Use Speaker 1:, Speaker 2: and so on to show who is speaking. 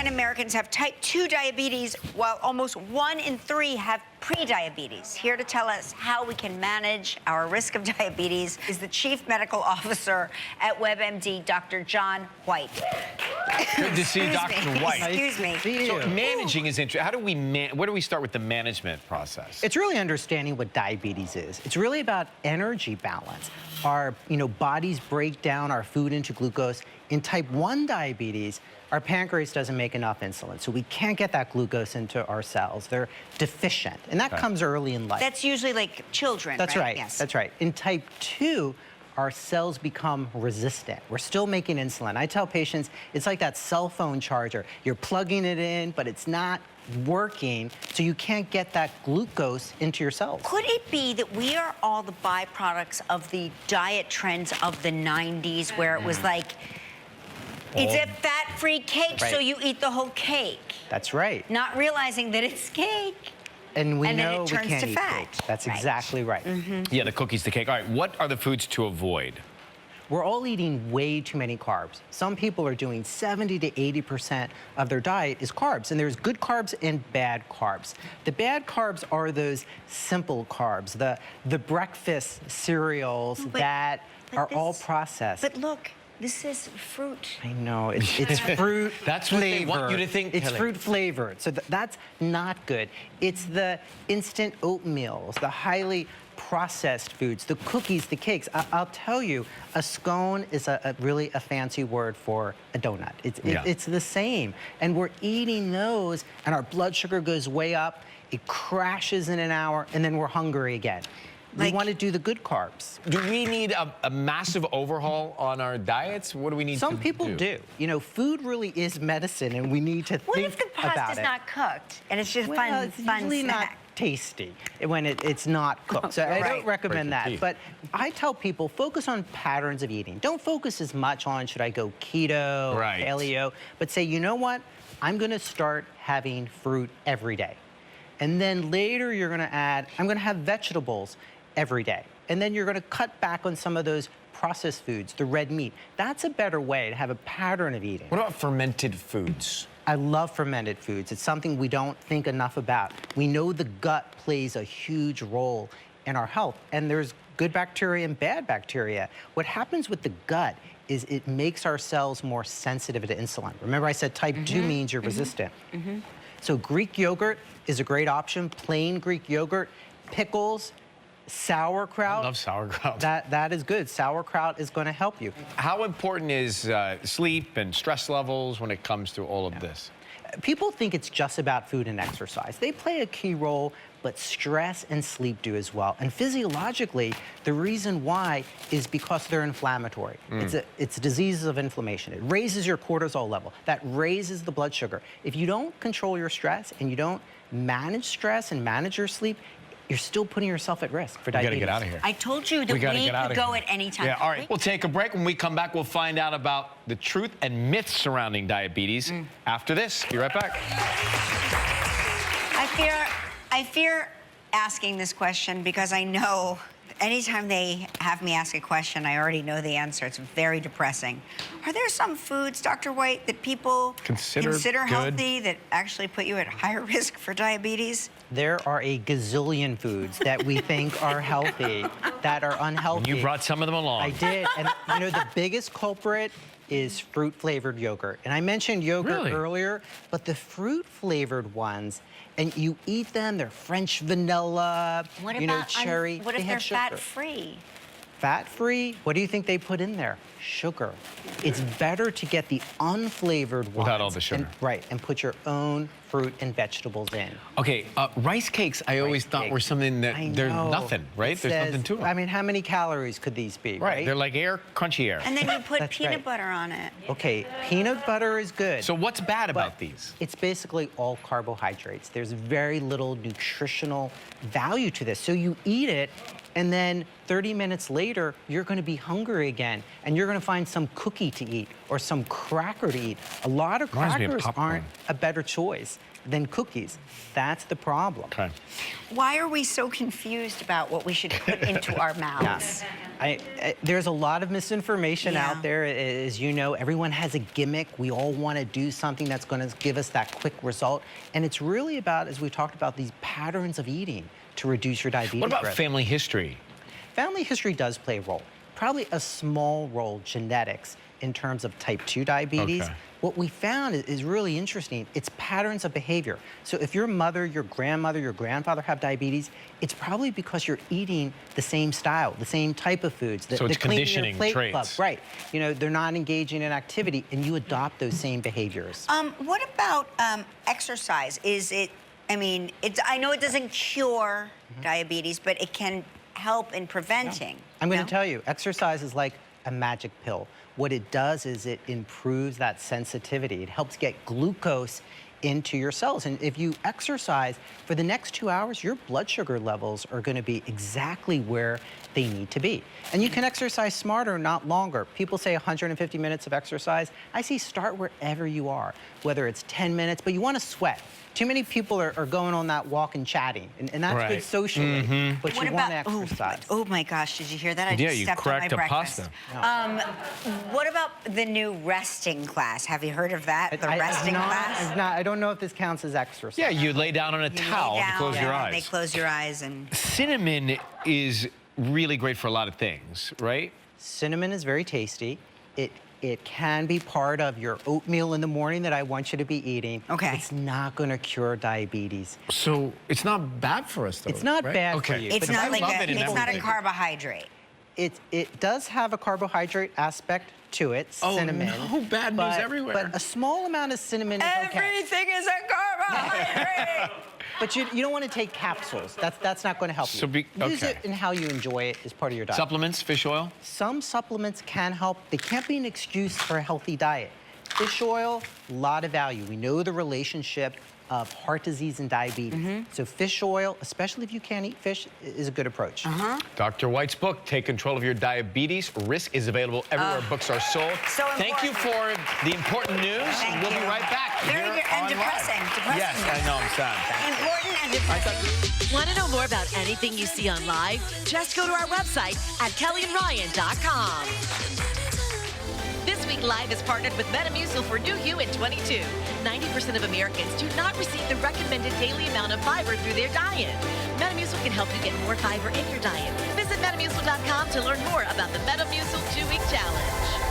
Speaker 1: 9 Americans have type 2 diabetes, while almost 1 in 3 have pre-diabetes. Here to tell us how we can manage our risk of diabetes is the Chief Medical Officer at WebMD, Dr. John Whyte.
Speaker 2: Good to see Dr. Whyte.
Speaker 1: Excuse me.
Speaker 2: So managing is interesting. How do we where do we start with the management process?
Speaker 3: It's really understanding what diabetes is. It's really about energy balance. Our bodies break down our food into glucose. In type 1 diabetes, our pancreas doesn't make enough insulin, so we can't get that glucose into our cells. They're deficient, and that comes early in life.
Speaker 1: That's usually like children,
Speaker 3: That's right.
Speaker 1: Yes.
Speaker 3: That's right. In type 2, our cells become resistant. We're still making insulin. I tell patients, it's like that cell phone charger. You're plugging it in, but it's not working, so you can't get that glucose into your cells.
Speaker 1: Could it be that we are all the byproducts of the diet trends of the 90s, where it was like, it's a fat-free cake, so you eat the whole cake?
Speaker 3: That's right.
Speaker 1: Not realizing that it's cake.
Speaker 3: And we
Speaker 1: then
Speaker 3: know
Speaker 1: it
Speaker 3: we
Speaker 1: turns
Speaker 3: can't
Speaker 1: to
Speaker 3: eat
Speaker 1: fat.
Speaker 3: cake. That's exactly right.
Speaker 2: Yeah, the cookies, the cake. All right, what are the foods to avoid?
Speaker 3: We're all eating way too many carbs. Some people are doing 70 to 80% of their diet is carbs, and there's good carbs and bad carbs. The bad carbs are those simple carbs, the breakfast cereals that are all processed.
Speaker 1: But look, this is fruit.
Speaker 3: I know, it's fruit
Speaker 2: That's what they want you to think,
Speaker 3: It's
Speaker 2: Kelly.
Speaker 3: fruit flavored, so that's not good. It's the instant oatmeals, the highly processed foods, the cookies, the cakes. I'll tell you, a scone is really a fancy word for a donut. It's the same. And we're eating those, and our blood sugar goes way up, it crashes in an hour, and then we're hungry again. We want to do the good carbs.
Speaker 2: Do we need a massive overhaul on our diets? What do we need to do?
Speaker 3: Some people do. You know, food really is medicine, and we need to
Speaker 1: What
Speaker 3: think
Speaker 1: if the
Speaker 3: about
Speaker 1: pasta's
Speaker 3: it.
Speaker 1: not cooked, and it's just
Speaker 3: It's
Speaker 1: fun
Speaker 3: usually not
Speaker 1: snack?
Speaker 3: tasty when it's not cooked. So I don't recommend
Speaker 2: Break your
Speaker 3: that.
Speaker 2: teeth.
Speaker 3: But I tell people, focus on patterns of eating. Don't focus as much on, should I go keto, or paleo, but say, you know what? I'm going to start having fruit every day. And then later you're going to add, I'm going to have vegetables every day. And then you're going to cut back on some of those processed foods, the red meat. That's a better way to have a pattern of eating.
Speaker 2: What about fermented foods?
Speaker 3: I love fermented foods. It's something we don't think enough about. We know the gut plays a huge role in our health, and there's good bacteria and bad bacteria. What happens with the gut is it makes our cells more sensitive to insulin. Remember I said type 2 means you're resistant. So Greek yogurt is a great option, plain Greek yogurt, pickles, sauerkraut.
Speaker 2: I love sauerkraut.
Speaker 3: That is good. Sauerkraut is going to help you.
Speaker 2: How important is sleep and stress levels when it comes to all of this?
Speaker 3: People think it's just about food and exercise. They play a key role, but stress and sleep do as well. And physiologically, the reason why is because they're inflammatory. It's diseases of inflammation. It raises your cortisol level. That raises the blood sugar. If you don't control your stress and you don't manage stress and manage your sleep, you're still putting yourself at risk for diabetes.
Speaker 2: We gotta get out of here.
Speaker 1: I told you that we could go at any time.
Speaker 2: Yeah, all right, we'll take a break. When we come back, we'll find out about the truth and myths surrounding diabetes after this. Be right back.
Speaker 1: I fear asking this question because I know anytime they have me ask a question, I already know the answer. It's very depressing. Are there some foods, Dr. Whyte, that people consider healthy that actually put you at higher risk for diabetes?
Speaker 3: There are a gazillion foods that we think are healthy that are unhealthy.
Speaker 2: You brought some of them along.
Speaker 3: I did, and you know, the biggest culprit is fruit-flavored yogurt. And I mentioned yogurt earlier, but the fruit-flavored ones, and you eat them, they're French vanilla, cherry.
Speaker 1: What if they're fat-free?
Speaker 3: Fat-free? What do you think they put in there? Sugar. It's better to get the unflavored ones.
Speaker 2: Without all the sugar.
Speaker 3: And put your own fruit and vegetables in.
Speaker 2: Okay, rice cakes I always thought were something that they're nothing, right? There's nothing to them.
Speaker 3: I mean, how many calories could these be, right?
Speaker 2: They're like air, crunchy air.
Speaker 1: And then you put peanut butter on it.
Speaker 3: Okay, peanut butter is good.
Speaker 2: So what's bad about these?
Speaker 3: It's basically all carbohydrates. There's very little nutritional value to this. So you eat it, And then 30 minutes later, you're going to be hungry again, and you're going to find some cookie to eat or some cracker to eat. A lot of
Speaker 2: Reminds me of
Speaker 3: crackers
Speaker 2: popcorn.
Speaker 3: aren't a better choice than cookies. That's the problem.
Speaker 2: Okay.
Speaker 1: Why are we so confused about what we should put into our mouths?
Speaker 3: There's a lot of misinformation
Speaker 1: Yeah.
Speaker 3: out there. As you know, everyone has a gimmick. We all want to do something that's going to give us that quick result. And it's really about, as we talked about, these patterns of eating to reduce your diabetes
Speaker 2: What about
Speaker 3: risk.
Speaker 2: family history?
Speaker 3: Family history does play a role. Probably a small role, genetics, in terms of type 2 diabetes.
Speaker 2: Okay.
Speaker 3: What we found is really interesting. It's patterns of behavior. So if your mother, your grandmother, your grandfather have diabetes, it's probably because you're eating the same style, the same type of foods.
Speaker 2: So it's
Speaker 3: Clean Your
Speaker 2: conditioning
Speaker 3: Plate
Speaker 2: traits.
Speaker 3: Club, right. You know, they're not engaging in activity, and you adopt those same behaviors.
Speaker 1: What about exercise? Is it, I mean, I know it doesn't cure diabetes, but it can help in preventing.
Speaker 3: I'm going
Speaker 1: no?
Speaker 3: to tell you, exercise is like a magic pill. What it does is it improves that sensitivity. It helps get glucose into your cells. And if you exercise for the next 2 hours, your blood sugar levels are going to be exactly where they need to be. And you can exercise smarter, not longer. People say 150 minutes of exercise. I say start wherever you are, whether it's 10 minutes, but you want to sweat. Too many people are going on that walk and chatting, and that's
Speaker 2: Right.
Speaker 3: good socially, but
Speaker 1: What
Speaker 3: you want
Speaker 1: about,
Speaker 3: to exercise.
Speaker 1: oh my gosh, did you hear that? I
Speaker 2: Yeah,
Speaker 1: just
Speaker 2: you
Speaker 1: stepped on my
Speaker 2: cracked a
Speaker 1: breakfast.
Speaker 2: pasta.
Speaker 1: What about the new resting class? Have you heard of that? The resting class?
Speaker 3: I don't know if this counts as exercise.
Speaker 2: Yeah, you lay down on a
Speaker 1: You lay
Speaker 2: towel and
Speaker 1: down,
Speaker 2: close your
Speaker 1: and They
Speaker 2: eyes.
Speaker 1: close your eyes and...
Speaker 2: Cinnamon is really great for a lot of things, right?
Speaker 3: Cinnamon is very tasty. It can be part of your oatmeal in the morning that I want you to be eating.
Speaker 1: Okay.
Speaker 3: It's not going to cure diabetes.
Speaker 2: So it's not bad for us, though.
Speaker 3: It's not
Speaker 2: right?
Speaker 3: bad for
Speaker 2: Okay.
Speaker 3: you.
Speaker 1: It's
Speaker 3: But
Speaker 1: not
Speaker 2: I
Speaker 1: like
Speaker 2: love
Speaker 1: a,
Speaker 2: it in
Speaker 1: it's not a
Speaker 2: everything.
Speaker 1: carbohydrate.
Speaker 3: It does have a carbohydrate aspect to it,
Speaker 2: Oh,
Speaker 3: cinnamon.
Speaker 2: no, bad news everywhere.
Speaker 3: But a small amount of cinnamon is okay.
Speaker 1: Everything is a carbohydrate.
Speaker 3: But you don't want to take capsules. That's not going to help
Speaker 2: So
Speaker 3: you. Use
Speaker 2: okay.
Speaker 3: it in how you enjoy it as part of your diet.
Speaker 2: Supplements, fish oil?
Speaker 3: Some supplements can help. They can't be an excuse for a healthy diet. Fish oil, a lot of value. We know the relationship of heart disease and diabetes. So fish oil, especially if you can't eat fish, is a good approach.
Speaker 2: Dr. Whyte's book, Take Control of Your Diabetes. Risk is available everywhere books are sold.
Speaker 1: So
Speaker 2: Thank you for the important news.
Speaker 1: Thank
Speaker 2: We'll
Speaker 1: you.
Speaker 2: be right back.
Speaker 1: Very
Speaker 2: here
Speaker 1: good and
Speaker 2: on
Speaker 1: depressing.
Speaker 2: Live.
Speaker 1: Depressing
Speaker 2: Yes,
Speaker 1: news.
Speaker 2: I know, I'm sad.
Speaker 1: Important and depressing.
Speaker 4: Want to know more about anything you see on Live? Just go to our website at kellyandryan.com. This week, Live is partnered with Metamucil for New You in 22. 90% of Americans do not receive the recommended daily amount of fiber through their diet. Metamucil can help you get more fiber in your diet. Visit Metamucil.com to learn more about the Metamucil 2-Week Challenge.